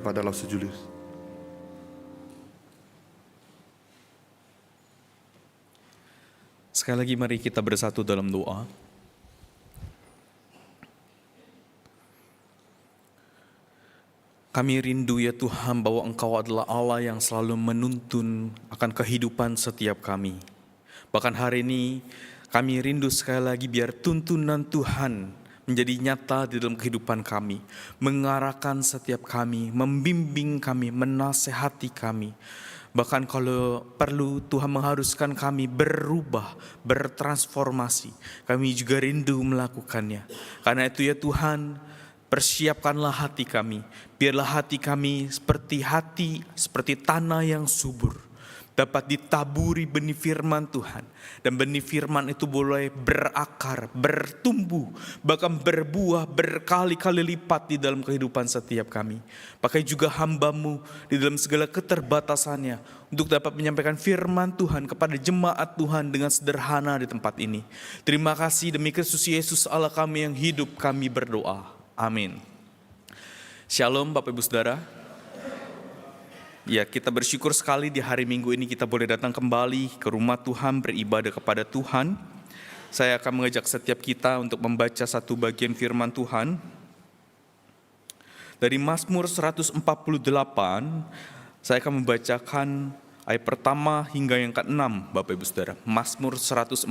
pada Los Julius. Sekali lagi mari kita bersatu dalam doa. Kami rindu ya Tuhan bahwa Engkau adalah Allah yang selalu menuntun akan kehidupan setiap kami. Bahkan hari ini kami rindu sekali lagi biar tuntunan Tuhan menjadi nyata di dalam kehidupan kami, mengarahkan setiap kami, membimbing kami, menasehati kami. Bahkan kalau perlu Tuhan mengharuskan kami berubah, bertransformasi, kami juga rindu melakukannya. Karena itu ya Tuhan, persiapkanlah hati kami, biarlah hati kami seperti tanah yang subur, dapat ditaburi benih firman Tuhan. Dan benih firman itu boleh berakar, bertumbuh, bahkan berbuah berkali-kali lipat di dalam kehidupan setiap kami. Pakai juga hamba-Mu di dalam segala keterbatasannya untuk dapat menyampaikan firman Tuhan kepada jemaat Tuhan dengan sederhana di tempat ini. Terima kasih demi Kristus Yesus Allah kami yang hidup, kami berdoa. Amin. Shalom Bapak Ibu Saudara. Ya, kita bersyukur sekali di hari Minggu ini kita boleh datang kembali ke rumah Tuhan, beribadah kepada Tuhan. Saya akan mengajak setiap kita untuk membaca satu bagian firman Tuhan. Dari Mazmur 148, saya akan membacakan ayat pertama hingga yang ke-6, Bapak Ibu Saudara. Mazmur 148.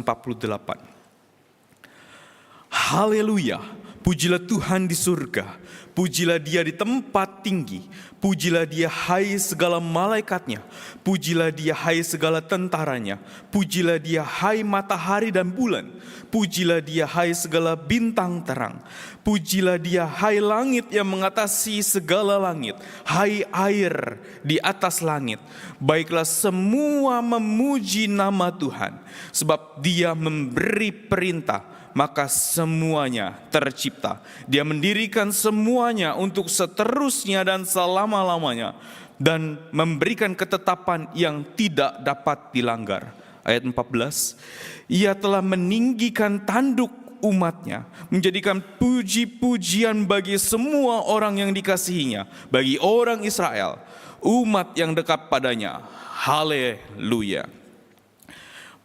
Haleluya, pujilah Tuhan di surga, pujilah Dia di tempat tinggi, pujilah Dia hai segala malaikatnya, pujilah Dia hai segala tentaranya, pujilah Dia hai matahari dan bulan, pujilah Dia hai segala bintang terang, pujilah Dia hai langit yang mengatasi segala langit, hai air di atas langit. Baiklah semua memuji nama Tuhan, sebab Dia memberi perintah, maka semuanya tercipta. Dia mendirikan semuanya untuk seterusnya dan selama-lamanya, dan memberikan ketetapan yang tidak dapat dilanggar. Ayat 14, Ia telah meninggikan tanduk umatnya, menjadikan puji-pujian bagi semua orang yang dikasihinya, bagi orang Israel, umat yang dekat padanya. Haleluya.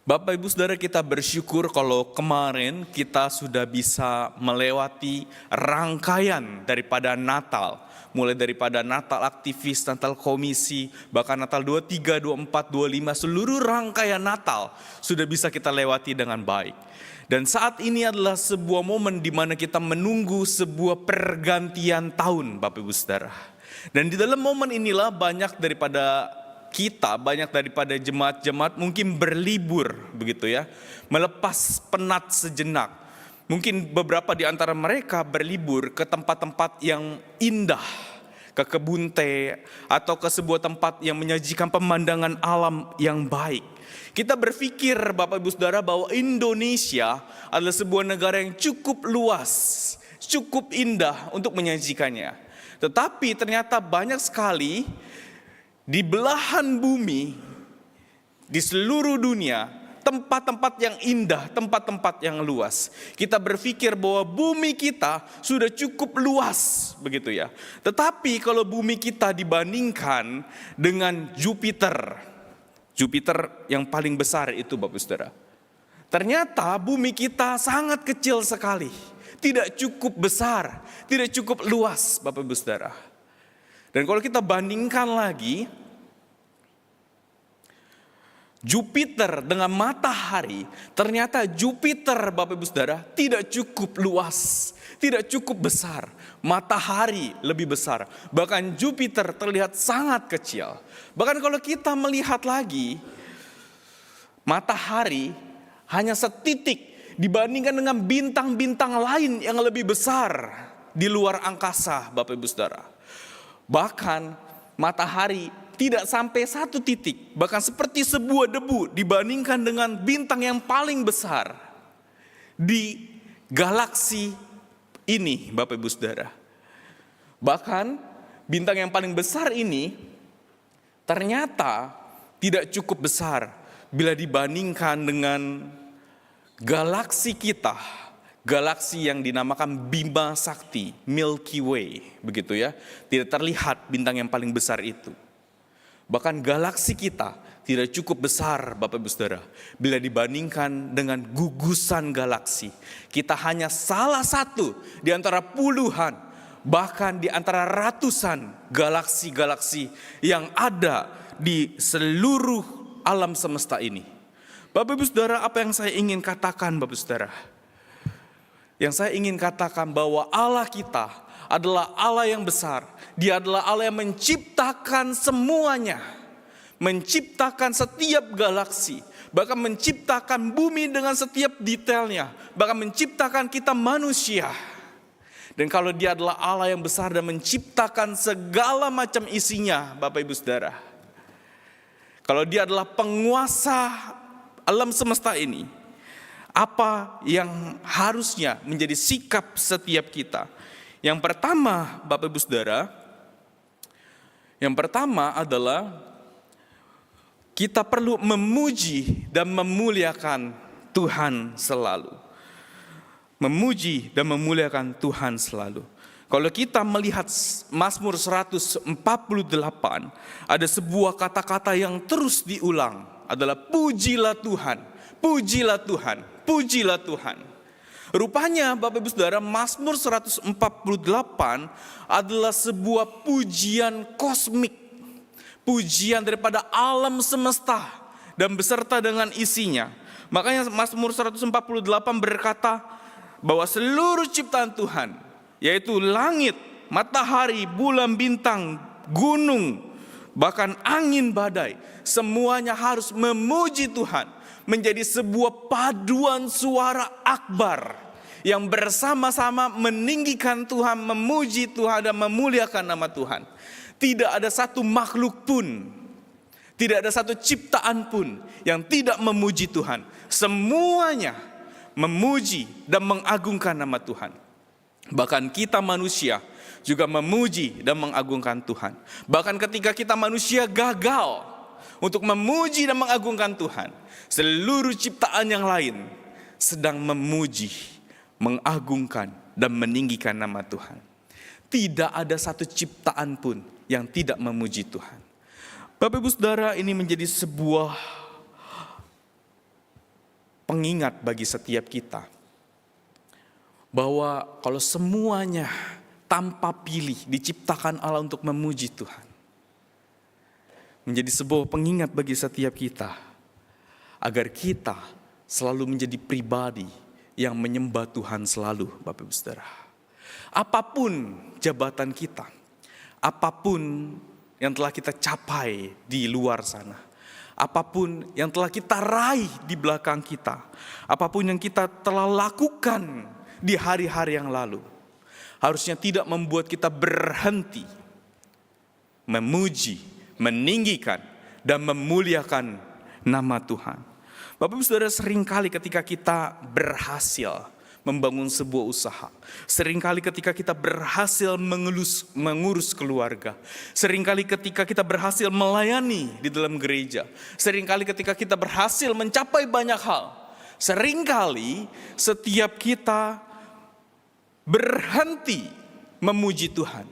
Bapak Ibu Saudara, kita bersyukur kalau kemarin kita sudah bisa melewati rangkaian daripada Natal. Mulai daripada Natal aktivis, Natal komisi, bahkan Natal 23, 24, 25, seluruh rangkaian Natal sudah bisa kita lewati dengan baik. Dan saat ini adalah sebuah momen di mana kita menunggu sebuah pergantian tahun, Bapak Ibu Saudara. Dan di dalam momen inilah banyak daripada jemaat-jemaat mungkin berlibur begitu ya, melepas penat sejenak. Mungkin beberapa di antara mereka berlibur ke tempat-tempat yang indah, ke kebun teh atau ke sebuah tempat yang menyajikan pemandangan alam yang baik. Kita berpikir Bapak Ibu Saudara bahwa Indonesia adalah sebuah negara yang cukup luas, cukup indah untuk menyajikannya. Tetapi ternyata banyak sekali di belahan bumi, di seluruh dunia, tempat-tempat yang indah, tempat-tempat yang luas. Kita berpikir bahwa bumi kita sudah cukup luas, begitu ya. Tetapi kalau bumi kita dibandingkan dengan Jupiter yang paling besar itu Bapak Saudara, ternyata bumi kita sangat kecil sekali, tidak cukup besar, tidak cukup luas Bapak Ibu Saudara. Dan kalau kita bandingkan lagi, Jupiter dengan matahari, ternyata Jupiter Bapak Ibu Saudara tidak cukup luas, tidak cukup besar. Matahari lebih besar, bahkan Jupiter terlihat sangat kecil. Bahkan kalau kita melihat lagi, matahari hanya setitik dibandingkan dengan bintang-bintang lain yang lebih besar di luar angkasa Bapak Ibu Saudara. Bahkan matahari tidak sampai satu titik, bahkan seperti sebuah debu dibandingkan dengan bintang yang paling besar di galaksi ini Bapak Ibu Saudara. Bahkan bintang yang paling besar ini ternyata tidak cukup besar bila dibandingkan dengan galaksi kita, galaksi yang dinamakan Bima Sakti, Milky Way, begitu ya. Tidak terlihat bintang yang paling besar itu. Bahkan galaksi kita tidak cukup besar, Bapak Ibu Saudara, bila dibandingkan dengan gugusan galaksi. Kita hanya salah satu di antara puluhan, bahkan di antara ratusan galaksi-galaksi yang ada di seluruh alam semesta ini. Bapak Ibu Saudara, apa yang saya ingin katakan, Bapak Ibu Saudara? Yang saya ingin katakan bahwa Allah kita adalah Allah yang besar. Dia adalah Allah yang menciptakan semuanya. Menciptakan setiap galaksi. Bahkan menciptakan bumi dengan setiap detailnya. Bahkan menciptakan kita manusia. Dan kalau Dia adalah Allah yang besar dan menciptakan segala macam isinya, Bapak Ibu Saudara. Kalau Dia adalah penguasa alam semesta ini, apa yang harusnya menjadi sikap setiap kita? Yang pertama, Bapak Ibu Saudara, yang pertama adalah kita perlu memuji dan memuliakan Tuhan selalu. Memuji dan memuliakan Tuhan selalu. Kalau kita melihat Mazmur 148, ada sebuah kata-kata yang terus diulang, adalah pujilah Tuhan, pujilah Tuhan, pujilah Tuhan. Rupanya Bapak Ibu Saudara, Mazmur 148 adalah sebuah pujian kosmik. Pujian daripada alam semesta dan beserta dengan isinya. Makanya Mazmur 148 berkata bahwa seluruh ciptaan Tuhan, yaitu langit, matahari, bulan, bintang, gunung, bahkan angin badai, semuanya harus memuji Tuhan. Menjadi sebuah paduan suara akbar yang bersama-sama meninggikan Tuhan, memuji Tuhan dan memuliakan nama Tuhan. Tidak ada satu makhluk pun, tidak ada satu ciptaan pun yang tidak memuji Tuhan. Semuanya memuji dan mengagungkan nama Tuhan. Bahkan kita manusia juga memuji dan mengagungkan Tuhan. Bahkan ketika kita manusia gagal untuk memuji dan mengagungkan Tuhan, seluruh ciptaan yang lain sedang memuji, mengagungkan, dan meninggikan nama Tuhan. Tidak ada satu ciptaan pun yang tidak memuji Tuhan. Bapak Ibu Saudara, ini menjadi sebuah pengingat bagi setiap kita. Bahwa kalau semuanya tanpa pilih diciptakan Allah untuk memuji Tuhan. Menjadi sebuah pengingat bagi setiap kita. Agar kita selalu menjadi pribadi yang menyembah Tuhan selalu, Bapak Ibu Saudara. Apapun jabatan kita, apapun yang telah kita capai di luar sana, apapun yang telah kita raih di belakang kita, apapun yang kita telah lakukan di hari-hari yang lalu, harusnya tidak membuat kita berhenti memuji, meninggikan, dan memuliakan nama Tuhan. Bapak Ibu Saudara, seringkali ketika kita berhasil membangun sebuah usaha, seringkali ketika kita berhasil mengurus keluarga, seringkali ketika kita berhasil melayani di dalam gereja, seringkali ketika kita berhasil mencapai banyak hal, seringkali setiap kita berhenti memuji Tuhan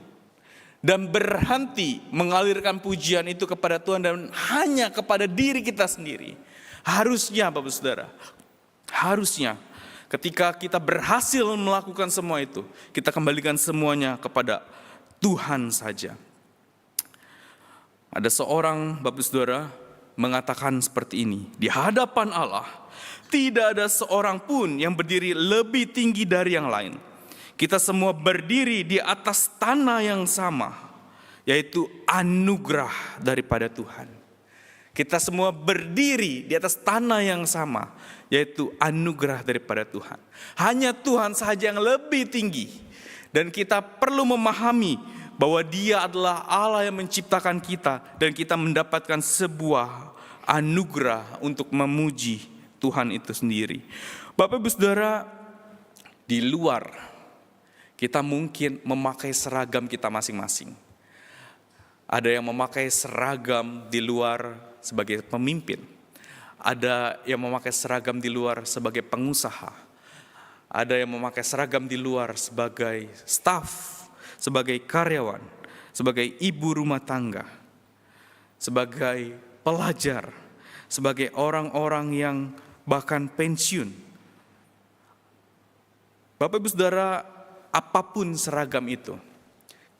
dan berhenti mengalirkan pujian itu kepada Tuhan dan hanya kepada diri kita sendiri. Harusnya Bapak Saudara, harusnya ketika kita berhasil melakukan semua itu, kita kembalikan semuanya kepada Tuhan saja. Ada seorang Bapak Saudara mengatakan seperti ini, di hadapan Allah tidak ada seorang pun yang berdiri lebih tinggi dari yang lain. Kita semua berdiri di atas tanah yang sama, yaitu anugerah daripada Tuhan. Kita semua berdiri di atas tanah yang sama, yaitu anugerah daripada Tuhan. Hanya Tuhan saja yang lebih tinggi. Dan kita perlu memahami bahwa Dia adalah Allah yang menciptakan kita. Dan kita mendapatkan sebuah anugerah untuk memuji Tuhan itu sendiri. Bapak Ibu Saudara, di luar kita mungkin memakai seragam kita masing-masing. Ada yang memakai seragam di luar sebagai pemimpin. Ada yang memakai seragam di luar sebagai pengusaha. Ada yang memakai seragam di luar sebagai staf, sebagai karyawan, sebagai ibu rumah tangga, sebagai pelajar, sebagai orang-orang yang bahkan pensiun. Bapak Ibu Saudara, apapun seragam itu,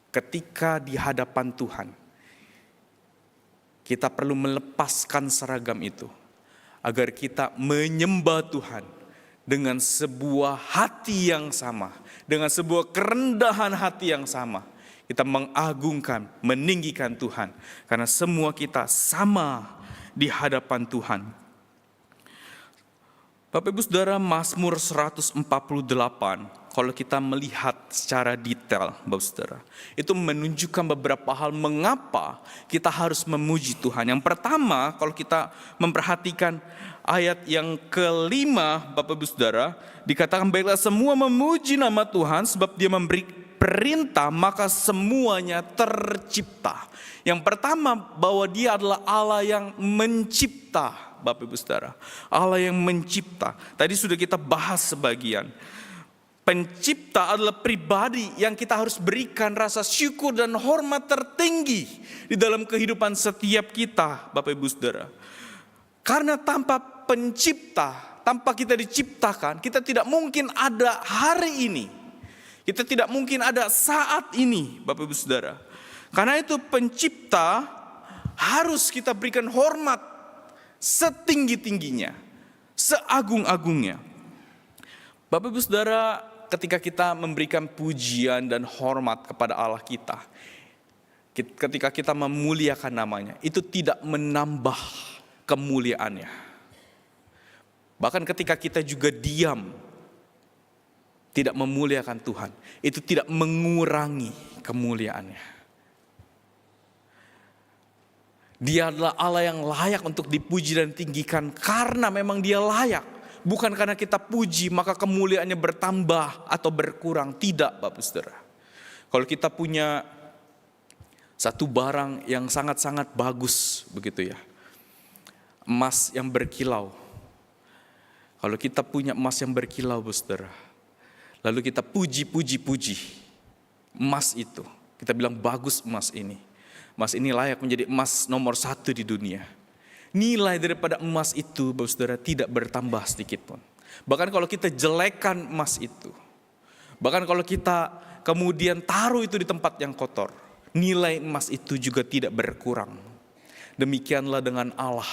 ketika di hadapan Tuhan, kita perlu melepaskan seragam itu agar kita menyembah Tuhan dengan sebuah hati yang sama, dengan sebuah kerendahan hati yang sama. Kita mengagungkan, meninggikan Tuhan, karena semua kita sama di hadapan Tuhan. Bapak Ibu Saudara, Mazmur 148, kalau kita melihat secara detail, Bapak Saudara, itu menunjukkan beberapa hal mengapa kita harus memuji Tuhan. Yang pertama, kalau kita memperhatikan ayat yang kelima, Bapak Ibu Saudara, dikatakan baiklah semua memuji nama Tuhan sebab Dia memberi perintah maka semuanya tercipta. Yang pertama, bahwa Dia adalah Allah yang mencipta, Bapak Ibu Saudara. Allah yang mencipta. Tadi sudah kita bahas sebagian. Pencipta adalah pribadi yang kita harus berikan rasa syukur dan hormat tertinggi di dalam kehidupan setiap kita, Bapak Ibu Saudara. Karena tanpa pencipta, tanpa kita diciptakan, kita tidak mungkin ada hari ini. Kita tidak mungkin ada saat ini, Bapak Ibu Saudara. Karena itu pencipta harus kita berikan hormat setinggi-tingginya, seagung-agungnya. Bapak Ibu Saudara, ketika kita memberikan pujian dan hormat kepada Allah kita, ketika kita memuliakan namanya, itu tidak menambah kemuliaannya. Bahkan ketika kita juga diam, tidak memuliakan Tuhan, itu tidak mengurangi kemuliaannya. Dia adalah Allah yang layak untuk dipuji dan tinggikan karena memang Dia layak. Bukan karena kita puji maka kemuliaannya bertambah atau berkurang. Tidak, Bapak Saudara. Kalau kita punya satu barang yang sangat-sangat bagus begitu ya, emas yang berkilau. Kalau kita punya emas yang berkilau, Bapak Saudara, lalu kita puji emas itu. Kita bilang bagus emas ini. Emas ini layak menjadi emas nomor 1 di dunia. Nilai daripada emas itu, Bapak Saudara, tidak bertambah sedikit pun. Bahkan kalau kita jelekan emas itu, bahkan kalau kita kemudian taruh itu di tempat yang kotor, nilai emas itu juga tidak berkurang. Demikianlah dengan Allah.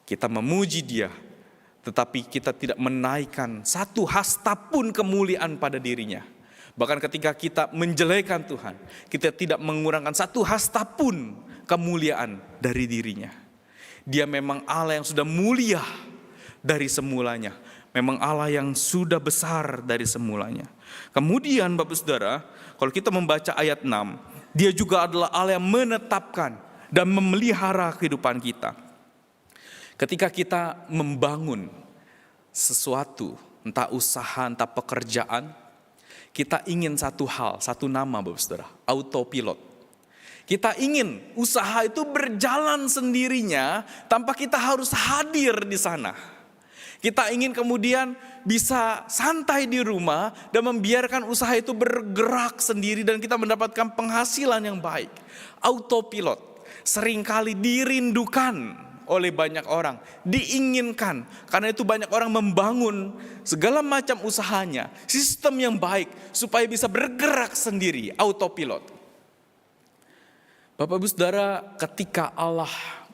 Kita memuji Dia, tetapi kita tidak menaikkan satu hasta pun kemuliaan pada dirinya. Bahkan ketika kita menjelekan Tuhan, kita tidak mengurangkan satu hasta pun kemuliaan dari dirinya. Dia memang Allah yang sudah mulia dari semulanya. Memang Allah yang sudah besar dari semulanya. Kemudian Bapak Saudara, kalau kita membaca ayat 6, Dia juga adalah Allah yang menetapkan dan memelihara kehidupan kita. Ketika kita membangun sesuatu, entah usaha, entah pekerjaan, kita ingin satu hal, satu nama Bapak Saudara, autopilot. Kita ingin usaha itu berjalan sendirinya tanpa kita harus hadir di sana. Kita ingin kemudian bisa santai di rumah dan membiarkan usaha itu bergerak sendiri dan kita mendapatkan penghasilan yang baik. Autopilot seringkali dirindukan oleh banyak orang, diinginkan. Karena itu banyak orang membangun segala macam usahanya, sistem yang baik supaya bisa bergerak sendiri, autopilot. Bapak Ibu Saudara, ketika Allah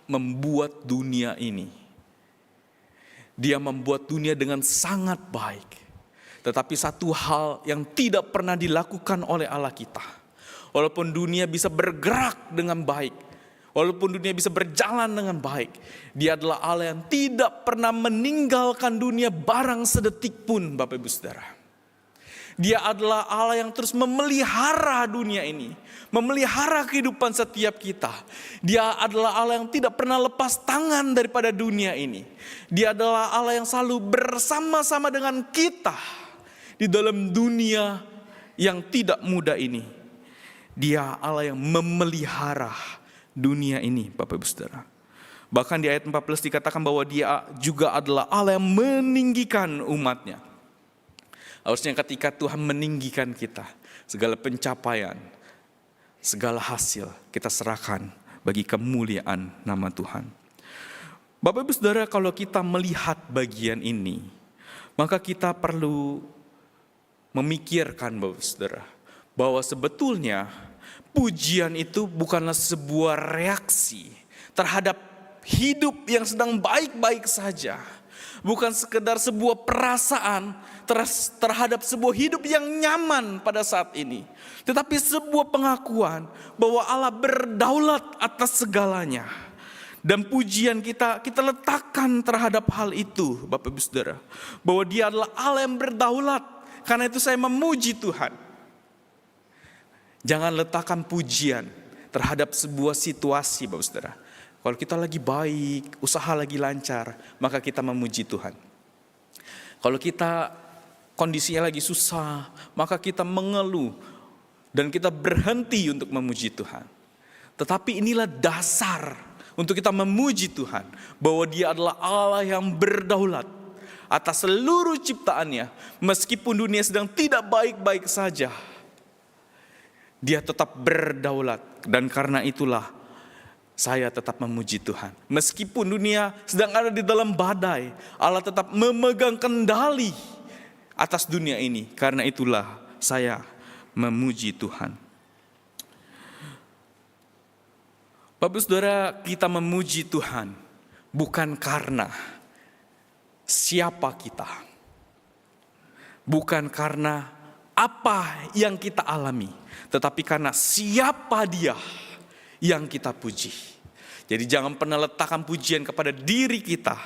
membuat dunia ini, Dia membuat dunia dengan sangat baik. Tetapi satu hal yang tidak pernah dilakukan oleh Allah kita, walaupun dunia bisa bergerak dengan baik, walaupun dunia bisa berjalan dengan baik, Dia adalah Allah yang tidak pernah meninggalkan dunia barang sedetik pun, Bapak Ibu Saudara. Dia adalah Allah yang terus memelihara dunia ini, memelihara kehidupan setiap kita. Dia adalah Allah yang tidak pernah lepas tangan daripada dunia ini. Dia adalah Allah yang selalu bersama-sama dengan kita di dalam dunia yang tidak mudah ini. Dia Allah yang memelihara dunia ini, Bapak Ibu Saudara. Bahkan di ayat 14 dikatakan bahwa Dia juga adalah Allah yang meninggikan umatnya. Harusnya ketika Tuhan meninggikan kita, segala pencapaian, segala hasil kita serahkan bagi kemuliaan nama Tuhan. Bapak Ibu Saudara, kalau kita melihat bagian ini, maka kita perlu memikirkan Bapak Ibu Saudara, bahwa sebetulnya pujian itu bukanlah sebuah reaksi terhadap hidup yang sedang baik-baik saja. Bukan sekedar sebuah perasaan terhadap sebuah hidup yang nyaman pada saat ini. Tetapi sebuah pengakuan bahwa Allah berdaulat atas segalanya. Dan pujian kita letakkan terhadap hal itu Bapak Ibu Saudara. Bahwa Dia adalah Allah yang berdaulat. Karena itu saya memuji Tuhan. Jangan letakkan pujian terhadap sebuah situasi Bapak Ibu Saudara. Kalau kita lagi baik, usaha lagi lancar, maka kita memuji Tuhan. Kalau kita kondisinya lagi susah, maka kita mengeluh dan kita berhenti untuk memuji Tuhan. Tetapi inilah dasar untuk kita memuji Tuhan, bahwa Dia adalah Allah yang berdaulat atas seluruh ciptaannya. Meskipun dunia sedang tidak baik-baik saja, Dia tetap berdaulat, dan karena itulah saya tetap memuji Tuhan. Meskipun dunia sedang ada di dalam badai, Allah tetap memegang kendali atas dunia ini. Karena itulah saya memuji Tuhan. Bapak Saudara, kita memuji Tuhan bukan karena siapa kita. Bukan karena apa yang kita alami, tetapi karena siapa Dia yang kita puji. Jadi jangan pernah letakkan pujian kepada diri kita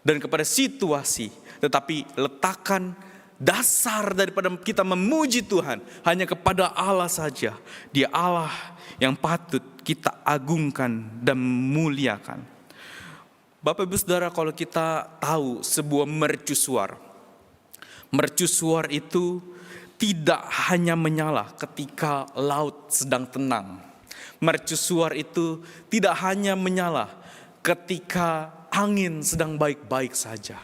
dan kepada situasi, tetapi letakkan dasar daripada kita memuji Tuhan hanya kepada Allah saja. Dia Allah yang patut kita agungkan dan muliakan. Bapak Ibu Saudara, kalau kita tahu sebuah mercusuar itu tidak hanya menyala ketika laut sedang tenang. Mercusuar itu tidak hanya menyala ketika angin sedang baik-baik saja.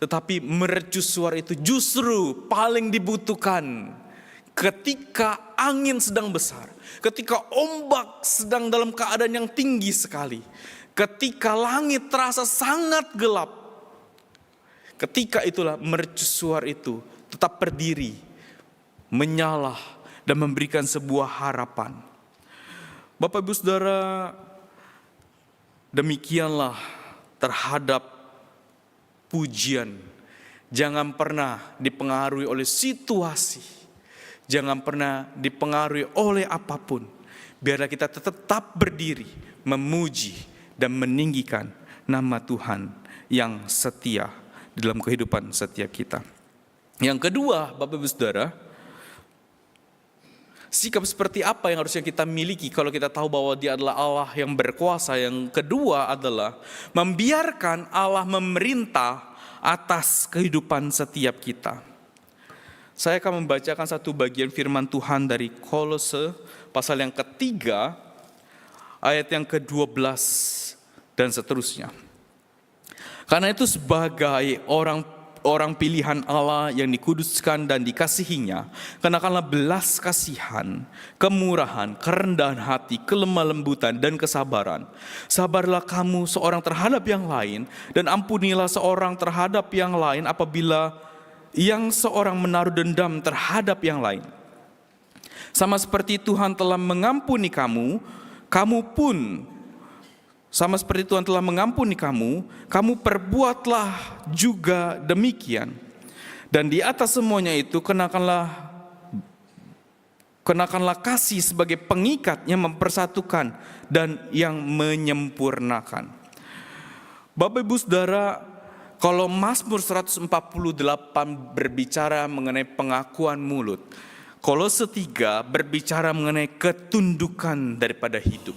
Tetapi mercusuar itu justru paling dibutuhkan ketika angin sedang besar. Ketika ombak sedang dalam keadaan yang tinggi sekali. Ketika langit terasa sangat gelap. Ketika itulah mercusuar itu tetap berdiri, menyala dan memberikan sebuah harapan. Bapak Ibu Saudara, demikianlah terhadap pujian. Jangan pernah dipengaruhi oleh situasi. Jangan pernah dipengaruhi oleh apapun. Biarlah kita tetap berdiri, memuji dan meninggikan nama Tuhan yang setia dalam kehidupan setiap kita. Yang kedua, Bapak Ibu Saudara, sikap seperti apa yang harusnya kita miliki kalau kita tahu bahwa Dia adalah Allah yang berkuasa? Yang kedua adalah membiarkan Allah memerintah atas kehidupan setiap kita. Saya akan membacakan satu bagian firman Tuhan dari Kolose pasal yang ketiga, ayat yang ke-12 dan seterusnya. Karena itu sebagai orang pilihan Allah yang dikuduskan dan dikasihinya, kenakanlah belas kasihan, kemurahan, kerendahan hati, kelemah lembutan, dan kesabaran. Sabarlah kamu seorang terhadap yang lain, dan ampunilah seorang terhadap yang lain apabila yang seorang menaruh dendam terhadap yang lain. Sama seperti Tuhan telah mengampuni kamu, kamu pun sama seperti Tuhan telah mengampuni kamu, kamu perbuatlah juga demikian. Dan di atas semuanya itu kenakanlah kasih sebagai pengikat yang mempersatukan dan yang menyempurnakan. Bapak Ibu Saudara, kalau Mazmur 148 berbicara mengenai pengakuan mulut, Kolose 3 berbicara mengenai ketundukan daripada hidup.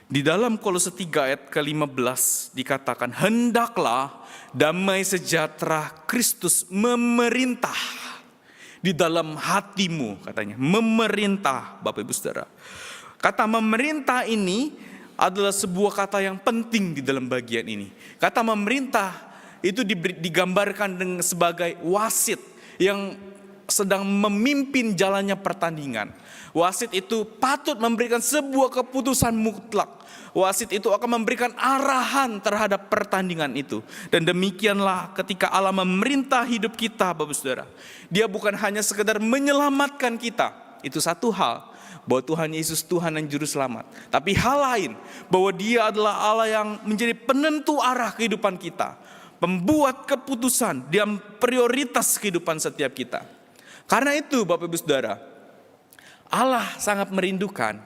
Di dalam Kolose 3 ayat ke-15 dikatakan, hendaklah damai sejahtera Kristus memerintah di dalam hatimu, katanya. Memerintah, Bapak Ibu Saudara. Kata memerintah ini adalah sebuah kata yang penting di dalam bagian ini. Kata memerintah itu digambarkan sebagai wasit yang sedang memimpin jalannya pertandingan. Wasit itu patut memberikan sebuah keputusan mutlak. Wasit itu akan memberikan arahan terhadap pertandingan itu. Dan demikianlah ketika Allah memerintah hidup kita, Bapak Saudara. Dia bukan hanya sekedar menyelamatkan kita. Itu satu hal, bahwa Tuhan Yesus Tuhan dan Juru Selamat. Tapi hal lain, bahwa Dia adalah Allah yang menjadi penentu arah kehidupan kita. Pembuat keputusan, Dia prioritas kehidupan setiap kita. Karena itu Bapak Ibu Saudara, Allah sangat merindukan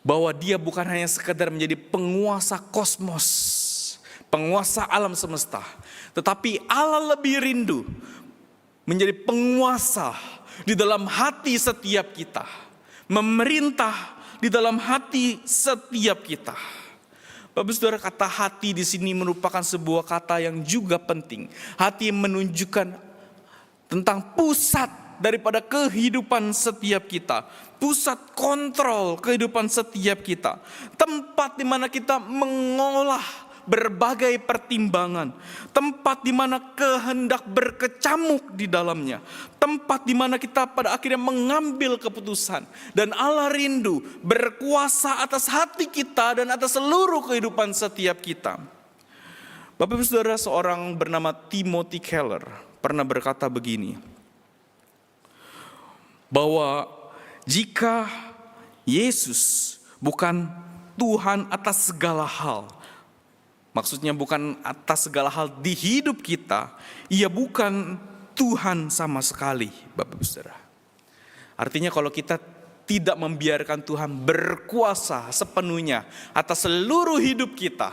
bahwa Dia bukan hanya sekedar menjadi penguasa kosmos, penguasa alam semesta. Tetapi Allah lebih rindu menjadi penguasa di dalam hati setiap kita. Memerintah di dalam hati setiap kita. Bapak Saudara, kata hati di sini merupakan sebuah kata yang juga penting. Hati menunjukkan tentang pusat daripada kehidupan setiap kita. Pusat kontrol kehidupan setiap kita. Tempat di mana kita mengolah berbagai pertimbangan. Tempat di mana kehendak berkecamuk di dalamnya. Tempat di mana kita pada akhirnya mengambil keputusan. Dan Allah rindu berkuasa atas hati kita dan atas seluruh kehidupan setiap kita. Bapak Ibu Saudara, seorang bernama Timothy Keller pernah berkata begini, bahwa jika Yesus bukan Tuhan atas segala hal, maksudnya bukan atas segala hal di hidup kita, Ia bukan Tuhan sama sekali, Bapak Ibu Saudara. Artinya kalau kita tidak membiarkan Tuhan berkuasa sepenuhnya atas seluruh hidup kita,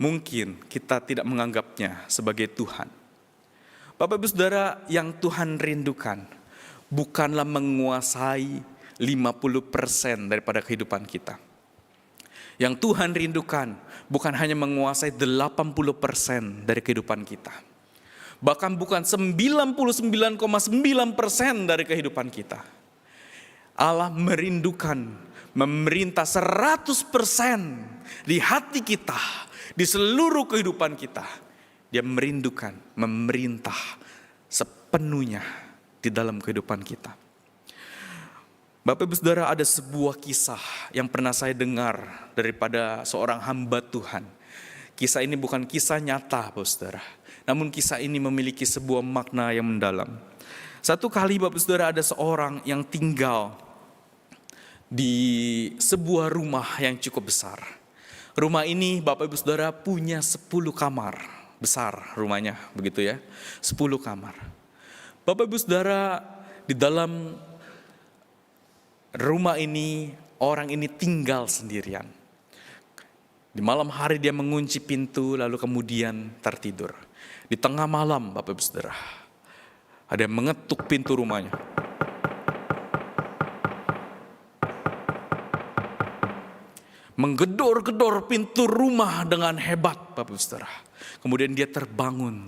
mungkin kita tidak menganggapnya sebagai Tuhan. Bapak Ibu Saudara, yang Tuhan rindukan bukanlah menguasai 50% daripada kehidupan kita. Yang Tuhan rindukan bukan hanya menguasai 80% dari kehidupan kita. Bahkan bukan 99,9% dari kehidupan kita. Allah merindukan memerintah 100% di hati kita, di seluruh kehidupan kita. Dia merindukan memerintah sepenuhnya di dalam kehidupan kita. Bapak Ibu Saudara, ada sebuah kisah yang pernah saya dengar daripada seorang hamba Tuhan. Kisah ini bukan kisah nyata, Bapak Saudara. Namun kisah ini memiliki sebuah makna yang mendalam. Satu kali Bapak Saudara, ada seorang yang tinggal di sebuah rumah yang cukup besar. Rumah ini Bapak Ibu Saudara punya 10 kamar. Besar rumahnya, begitu ya, 10 kamar. Bapak Ibu Saudara, di dalam rumah ini, orang ini tinggal sendirian. Di malam hari dia mengunci pintu, lalu kemudian tertidur. Di tengah malam Bapak Ibu Saudara, ada yang mengetuk pintu rumahnya. Menggedor-gedor pintu rumah dengan hebat, Bapak Ibu Saudara. Kemudian dia terbangun,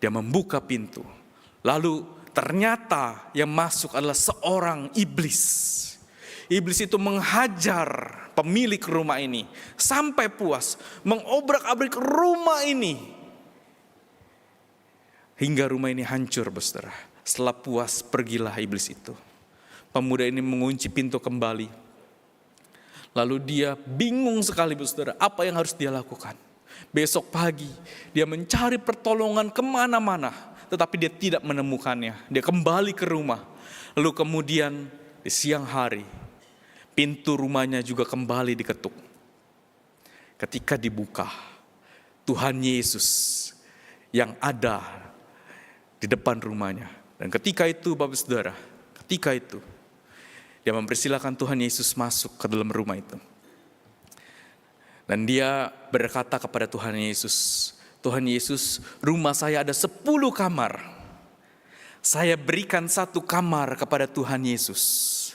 dia membuka pintu. Lalu ternyata yang masuk adalah seorang iblis. Iblis itu menghajar pemilik rumah ini sampai puas, mengobrak-abrik rumah ini. Hingga rumah ini hancur, Bapak Saudara. Setelah puas, pergilah iblis itu. Pemuda ini mengunci pintu kembali. Lalu dia bingung sekali, Bapak Saudara, apa yang harus dia lakukan. Besok pagi dia mencari pertolongan kemana-mana, tetapi dia tidak menemukannya. Dia kembali ke rumah. Lalu kemudian di siang hari, pintu rumahnya juga kembali diketuk. Ketika dibuka, Tuhan Yesus yang ada di depan rumahnya. Dan ketika itu Bapak Saudara, ketika itu dia mempersilahkan Tuhan Yesus masuk ke dalam rumah itu. Dan dia berkata kepada Tuhan Yesus, Tuhan Yesus, rumah saya ada 10 kamar. Saya berikan 1 kamar kepada Tuhan Yesus.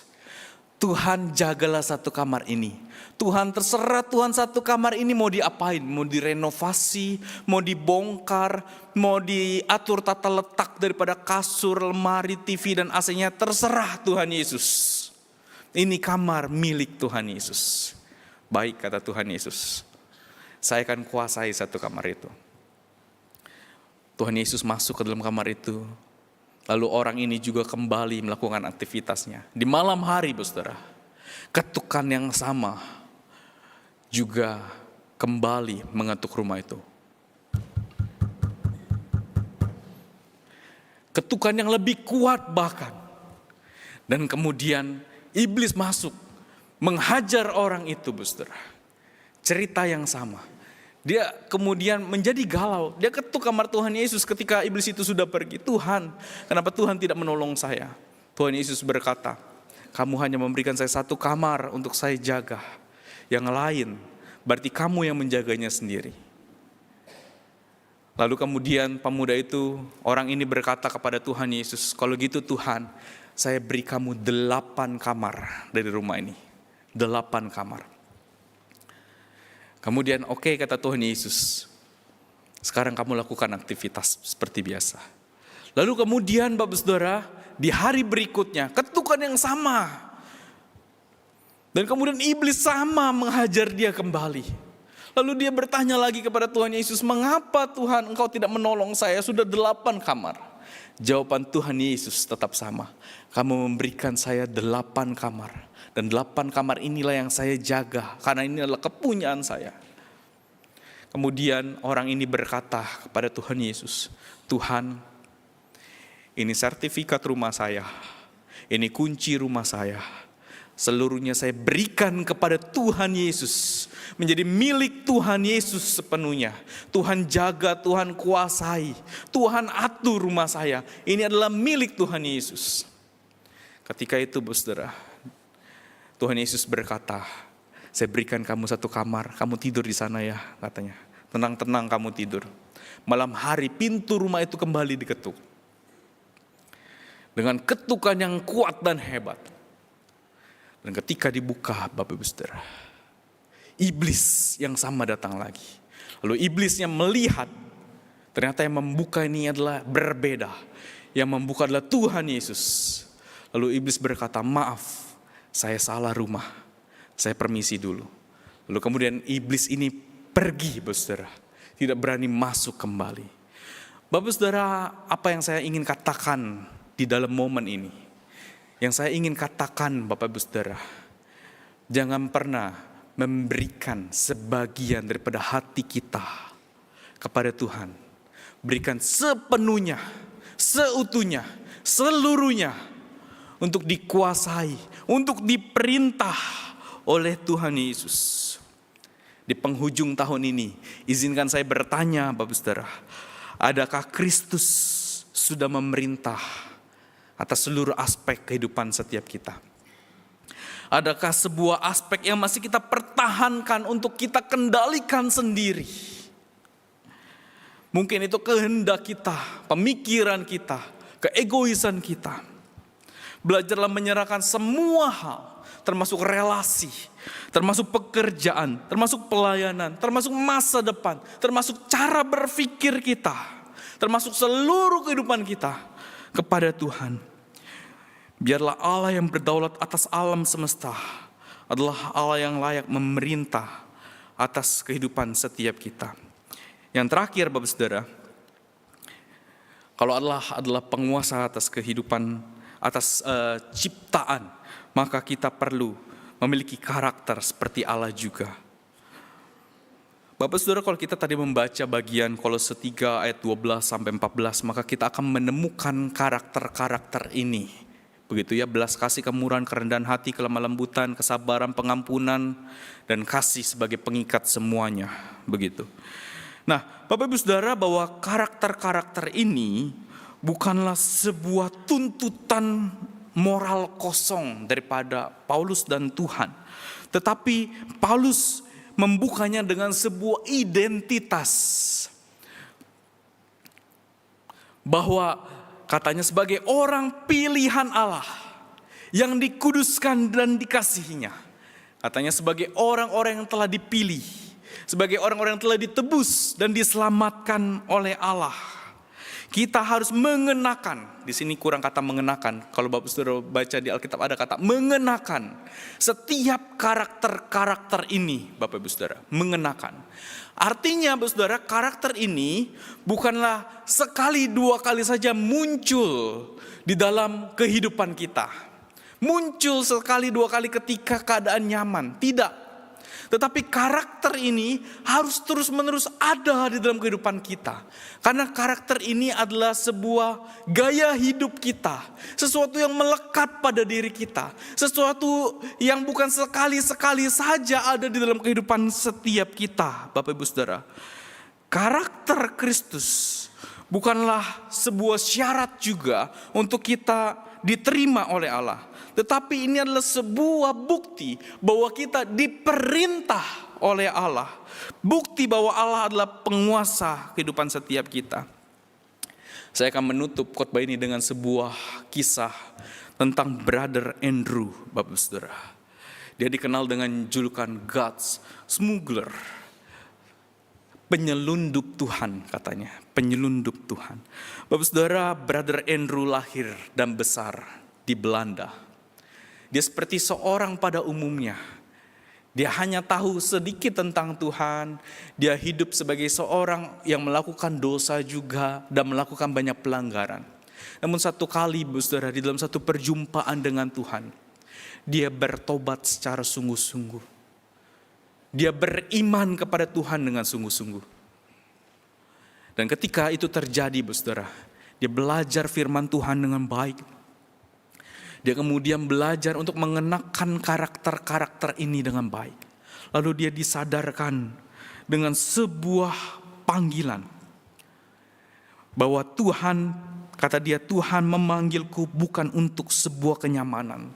Tuhan jagalah 1 kamar ini. Tuhan terserah Tuhan 1 kamar ini mau diapain. Mau direnovasi, mau dibongkar, mau diatur tata letak daripada kasur, lemari, TV dan AC-nya. Terserah Tuhan Yesus. Ini kamar milik Tuhan Yesus. Baik, kata Tuhan Yesus, saya akan kuasai 1 kamar itu. Tuhan Yesus masuk ke dalam kamar itu. Lalu orang ini juga kembali melakukan aktivitasnya. Di malam hari, saudara, ketukan yang sama juga kembali mengetuk rumah itu. Ketukan yang lebih kuat bahkan. Dan kemudian iblis masuk, menghajar orang itu, saudara. Cerita yang sama. Dia kemudian menjadi galau. Dia ketuk kamar Tuhan Yesus ketika iblis itu sudah pergi. Tuhan, kenapa Tuhan tidak menolong saya? Tuhan Yesus berkata, kamu hanya memberikan saya satu kamar untuk saya jaga. Yang lain, berarti kamu yang menjaganya sendiri. Lalu kemudian pemuda itu, orang ini berkata kepada Tuhan Yesus, kalau gitu Tuhan, saya beri kamu 8 kamar dari rumah ini. 8 kamar. Kemudian oke, kata Tuhan Yesus, sekarang kamu lakukan aktivitas seperti biasa. Lalu kemudian Bapak Saudara, di hari berikutnya ketukan yang sama. Dan kemudian iblis sama menghajar dia kembali. Lalu dia bertanya lagi kepada Tuhan Yesus, mengapa Tuhan engkau tidak menolong saya, sudah 8 kamar. Jawaban Tuhan Yesus tetap sama, kamu memberikan saya 8 kamar. Dan 8 kamar inilah yang saya jaga, karena ini adalah kepunyaan saya. Kemudian orang ini berkata kepada Tuhan Yesus, Tuhan, ini sertifikat rumah saya, ini kunci rumah saya. Seluruhnya saya berikan kepada Tuhan Yesus, menjadi milik Tuhan Yesus sepenuhnya. Tuhan jaga, Tuhan kuasai, Tuhan atur rumah saya. Ini adalah milik Tuhan Yesus. Ketika itu, saudara, Tuhan Yesus berkata, saya berikan kamu 1 kamar, kamu tidur di sana ya, katanya. Tenang-tenang kamu tidur. Malam hari pintu rumah itu kembali diketuk. Dengan ketukan yang kuat dan hebat. Dan ketika dibuka, Bapak Ibu Saudara, iblis yang sama datang lagi. Lalu iblisnya melihat, ternyata yang membuka ini adalah berbeda. Yang membuka adalah Tuhan Yesus. Lalu iblis berkata, maaf, saya salah rumah, saya permisi dulu. Lalu kemudian iblis ini pergi, Bapak Saudara, tidak berani masuk kembali. Bapak Saudara, apa yang saya ingin katakan di dalam momen ini? Yang saya ingin katakan Bapak Ibu Saudara, jangan pernah memberikan sebagian daripada hati kita kepada Tuhan. Berikan sepenuhnya, seutuhnya, seluruhnya untuk dikuasai, untuk diperintah oleh Tuhan Yesus. Di penghujung tahun ini, izinkan saya bertanya Bapak Saudara, adakah Kristus sudah memerintah atas seluruh aspek kehidupan setiap kita? Adakah sebuah aspek yang masih kita pertahankan untuk kita kendalikan sendiri? Mungkin itu kehendak kita, pemikiran kita, keegoisan kita. Belajarlah menyerahkan semua hal, termasuk relasi, termasuk pekerjaan, termasuk pelayanan, termasuk masa depan, termasuk cara berpikir kita, termasuk seluruh kehidupan kita kepada Tuhan. Biarlah Allah yang berdaulat atas alam semesta adalah Allah yang layak memerintah atas kehidupan setiap kita. Yang terakhir Bapak Saudara, kalau Allah adalah penguasa atas kehidupan, atas ciptaan, maka kita perlu memiliki karakter seperti Allah juga. Bapak Saudara, kalau kita tadi membaca bagian Kolose 3 ayat 12 sampai 14, maka kita akan menemukan karakter-karakter ini. Begitu ya, belas kasih, kemurahan, kerendahan hati, kelemah lembutan, kesabaran, pengampunan, dan kasih sebagai pengikat semuanya. Begitu. Nah, Bapak Ibu Saudara, bahwa karakter-karakter ini bukanlah sebuah tuntutan moral kosong daripada Paulus dan Tuhan. Tetapi Paulus membukanya dengan sebuah identitas. Bahwa katanya sebagai orang pilihan Allah yang dikuduskan dan dikasihinya. Katanya sebagai orang-orang yang telah dipilih. Sebagai orang-orang yang telah ditebus dan diselamatkan oleh Allah. Kita harus mengenakan. Di sini kurang kata mengenakan. Kalau Bapak Saudara baca di Alkitab ada kata mengenakan. Setiap karakter-karakter ini, Bapak Ibu Saudara, mengenakan. Artinya Bapak Saudara, karakter ini bukanlah sekali dua kali saja muncul di dalam kehidupan kita. Muncul sekali dua kali ketika keadaan nyaman. Tidak. Tetapi karakter ini harus terus-menerus ada di dalam kehidupan kita. Karena karakter ini adalah sebuah gaya hidup kita. Sesuatu yang melekat pada diri kita. Sesuatu yang bukan sekali-sekali saja ada di dalam kehidupan setiap kita, Bapak Ibu Saudara. Karakter Kristus bukanlah sebuah syarat juga untuk kita diterima oleh Allah. Tetapi ini adalah sebuah bukti bahwa kita diperintah oleh Allah. Bukti bahwa Allah adalah penguasa kehidupan setiap kita. Saya akan menutup khotbah ini dengan sebuah kisah tentang Brother Andrew, Bapak Saudara. Dia dikenal dengan julukan God's Smuggler. Penyelundup Tuhan katanya, penyelundup Tuhan. Bapak Saudara, Brother Andrew lahir dan besar di Belanda. Dia seperti seorang pada umumnya. Dia hanya tahu sedikit tentang Tuhan. Dia hidup sebagai seorang yang melakukan dosa juga dan melakukan banyak pelanggaran. Namun satu kali, Saudara, di dalam satu perjumpaan dengan Tuhan, dia bertobat secara sungguh-sungguh. Dia beriman kepada Tuhan dengan sungguh-sungguh. Dan ketika itu terjadi, Saudara, dia belajar firman Tuhan dengan baik. Dia kemudian belajar untuk mengenakan karakter-karakter ini dengan baik. Lalu dia disadarkan dengan sebuah panggilan. Bahwa Tuhan, kata dia, Tuhan memanggilku bukan untuk sebuah kenyamanan.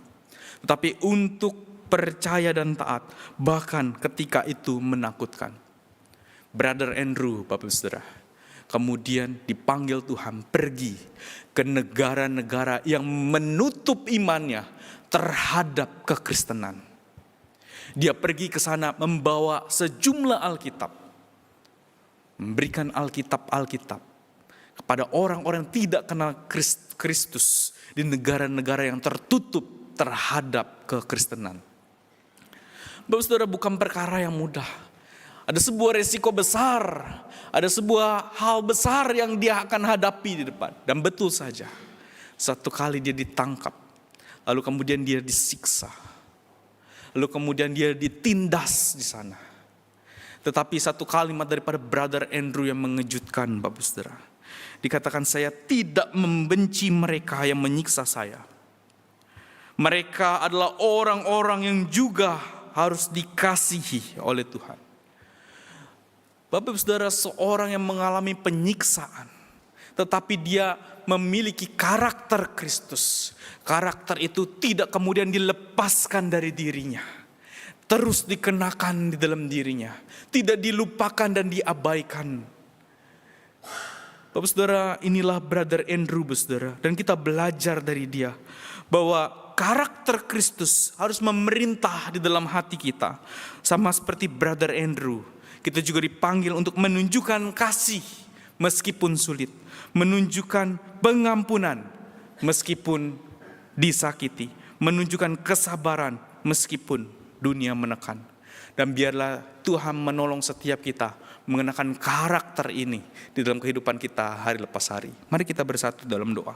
Tetapi untuk percaya dan taat. Bahkan ketika itu menakutkan. Brother Andrew, Bapak Saudara, kemudian dipanggil Tuhan pergi ke negara-negara yang menutup imannya terhadap kekristenan. Dia pergi ke sana membawa sejumlah Alkitab. Memberikan Alkitab kepada orang-orang yang tidak kenal Kristus di negara-negara yang tertutup terhadap kekristenan. Bapak Saudara, bukan perkara yang mudah. Ada sebuah resiko besar, ada sebuah hal besar yang dia akan hadapi di depan. Dan betul saja, satu kali dia ditangkap, lalu kemudian dia disiksa, lalu kemudian dia ditindas di sana. Tetapi satu kalimat daripada Brother Andrew yang mengejutkan, Bapak Saudara. Dikatakan, saya tidak membenci mereka yang menyiksa saya. Mereka adalah orang-orang yang juga harus dikasihi oleh Tuhan. Bapak Saudara, seorang yang mengalami penyiksaan, tetapi dia memiliki karakter Kristus. Karakter itu tidak kemudian dilepaskan dari dirinya. Terus dikenakan di dalam dirinya. Tidak dilupakan dan diabaikan. Bapak Saudara, inilah Brother Andrew, Bapak Saudara. Dan kita belajar dari dia bahwa karakter Kristus harus memerintah di dalam hati kita. Sama seperti Brother Andrew. Kita juga dipanggil untuk menunjukkan kasih meskipun sulit. Menunjukkan pengampunan meskipun disakiti. Menunjukkan kesabaran meskipun dunia menekan. Dan biarlah Tuhan menolong setiap kita mengenakan karakter ini di dalam kehidupan kita hari lepas hari. Mari kita bersatu dalam doa.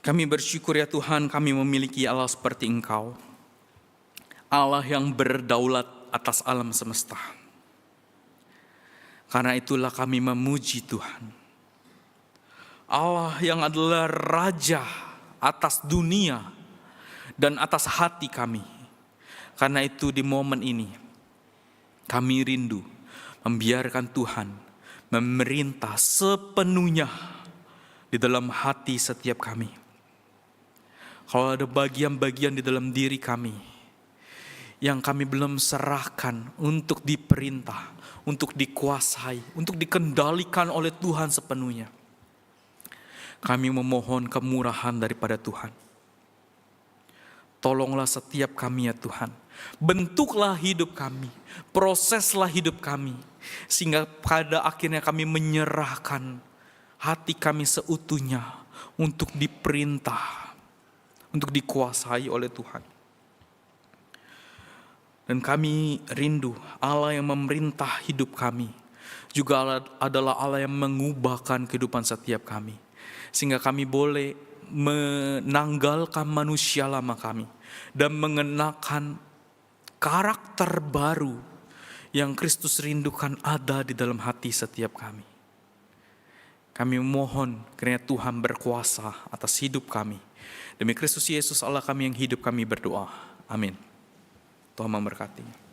Kami bersyukur ya Tuhan, kami memiliki Allah seperti Engkau. Allah yang berdaulat atas alam semesta. Karena itulah kami memuji Tuhan. Allah yang adalah Raja atas dunia dan atas hati kami. Karena itu di momen ini, kami rindu membiarkan Tuhan memerintah sepenuhnya di dalam hati setiap kami. Kalau ada bagian-bagian di dalam diri kami yang kami belum serahkan untuk diperintah, untuk dikuasai, untuk dikendalikan oleh Tuhan sepenuhnya, kami memohon kemurahan daripada Tuhan. Tolonglah setiap kami ya Tuhan. Bentuklah hidup kami, proseslah hidup kami, sehingga pada akhirnya kami menyerahkan hati kami seutuhnya untuk diperintah, untuk dikuasai oleh Tuhan. Dan kami rindu Allah yang memerintah hidup kami juga adalah Allah yang mengubahkan kehidupan setiap kami, sehingga kami boleh menanggalkan manusia lama kami dan mengenakan karakter baru yang Kristus rindukan ada di dalam hati setiap kami. Kami mohon kiranya Tuhan berkuasa atas hidup kami. Demi Kristus Yesus Allah kami yang hidup, kami berdoa. Amin. Tuhan memberkati.